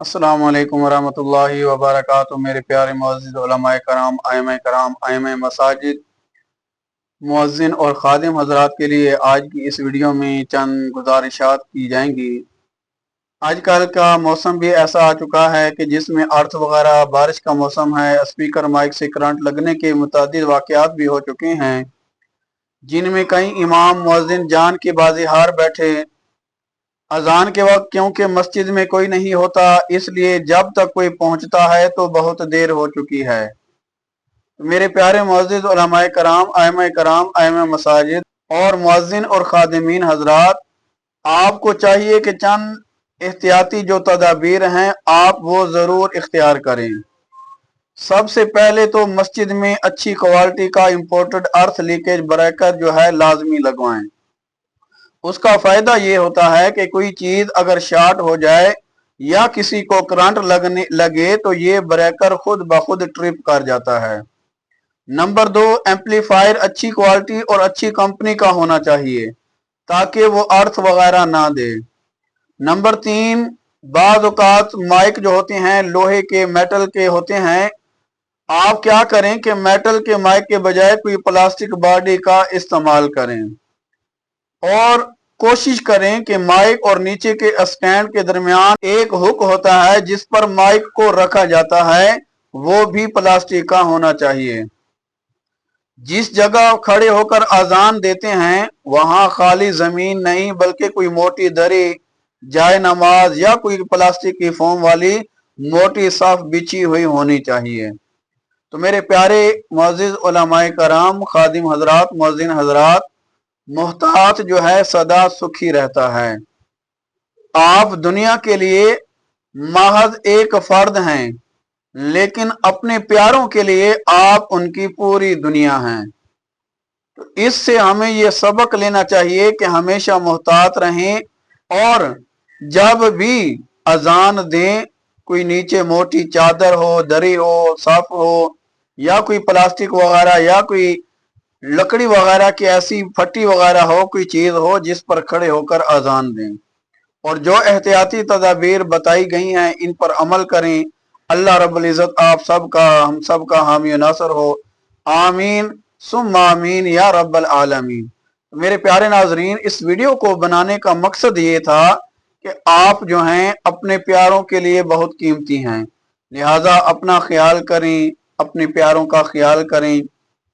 अस्सलाम वालेकुम वरहमतुल्लाहि वबरकातुहू। मेरे प्यारे मुअज़्ज़िज़ उलमाए कराम, आइम्माए मसाजिद, मुअज़्ज़िन और खादिम हज़रात के लिए आज की इस वीडियो में चंद गुज़ारिशात की जाएंगी। आजकल का मौसम भी ऐसा आ चुका है कि जिसमें अर्थ वगैरह बारिश का मौसम है। स्पीकर माइक से करंट लगने के मुतअद्दिद वाक़यात भी हो चुके हैं, जिनमें कई इमाम मुअज़्ज़िन जान की बाजी हार बैठे। अजान के वक्त क्योंकि मस्जिद में कोई नहीं होता, इसलिए जब तक कोई पहुंचता है तो बहुत देर हो चुकी है। मेरे प्यारे मुअज़्ज़िज़ उलमाए कराम, आइम्माए मसाजिद और मुअज़्ज़िन और खादिमीन हजरात, आपको चाहिए कि चंद एहतियाती जो तदाबीर हैं आप वो ज़रूर इख्तियार करें। सबसे पहले तो मस्जिद में अच्छी क्वालिटी का इम्पोर्टेड अर्थ लीकेज ब्रेकर जो है लाजमी लगवाएं। उसका फायदा ये होता है कि कोई चीज अगर शॉर्ट हो जाए या किसी को करंट लगे तो ये ब्रेकर खुद ब खुद ट्रिप कर जाता है। नंबर 2, एम्पलीफायर अच्छी क्वालिटी और अच्छी कंपनी का होना चाहिए ताकि वो अर्थ वगैरह ना दे। नंबर 3, बाज़ औक़ात माइक जो होते हैं लोहे के मेटल के होते हैं। आप क्या करें कि मेटल के माइक के बजाय कोई प्लास्टिक बॉडी का इस्तेमाल करें और कोशिश करें कि माइक और नीचे के स्टैंड के दरमियान एक हुक होता है जिस पर माइक को रखा जाता है, वो भी प्लास्टिक का होना चाहिए। जिस जगह खड़े होकर अजान देते हैं वहां खाली जमीन नहीं बल्कि कोई मोटी दरी, जाए नमाज या कोई प्लास्टिक की फोम वाली मोटी साफ बिछी हुई होनी चाहिए। तो मेरे प्यारे मुअज़्ज़िज़ उलमाए कराम, खादिम हजरात, मुअज़्ज़िन हजरात, मोहतात जो है सदा सुखी रहता है। आप दुनिया के लिए महज एक फर्द हैं, लेकिन अपने प्यारों के लिए आप उनकी पूरी दुनिया हैं। तो इससे हमें ये सबक लेना चाहिए कि हमेशा मोहतात रहें और जब भी अजान दें कोई नीचे मोटी चादर हो, दरी हो, साफ हो या कोई प्लास्टिक वगैरह या कोई लकड़ी वगैरह की ऐसी फट्टी वगैरह हो, कोई चीज हो जिस पर खड़े होकर अजान दें और जो एहतियाती तदाबीर बताई गई हैं इन पर अमल करें। अल्लाह रब्बुल इज़्ज़त आप सबका, हम सबका हामी और नासर हो। आमीन सुम्मा आमीन या रब्बल आलमीन। मेरे प्यारे नाजरीन, इस वीडियो को बनाने का मकसद ये था कि आप जो हैं अपने प्यारों के लिए बहुत कीमती हैं, लिहाजा अपना ख्याल करें, अपने प्यारों का ख्याल करें।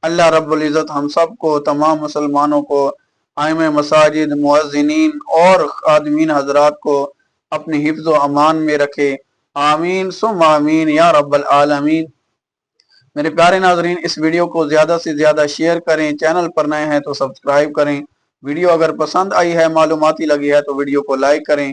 अल्लाह रब्बुल इज़्ज़त हम सब को, तमाम मुसलमानों को, आइम्माए मसाजिद, मुअज़्ज़िनीन और खादिमीन हजरात को अपनी हिफ्ज़ व अमान में रखे। आमीन सुम्मा आमीन या रब्बल आलमीन। मेरे प्यारे नाजरीन, इस वीडियो को ज़्यादा से ज़्यादा शेयर करें। चैनल पर नए हैं तो सब्सक्राइब करें। वीडियो अगर पसंद आई है, मालूमाती लगी है तो वीडियो को लाइक करें।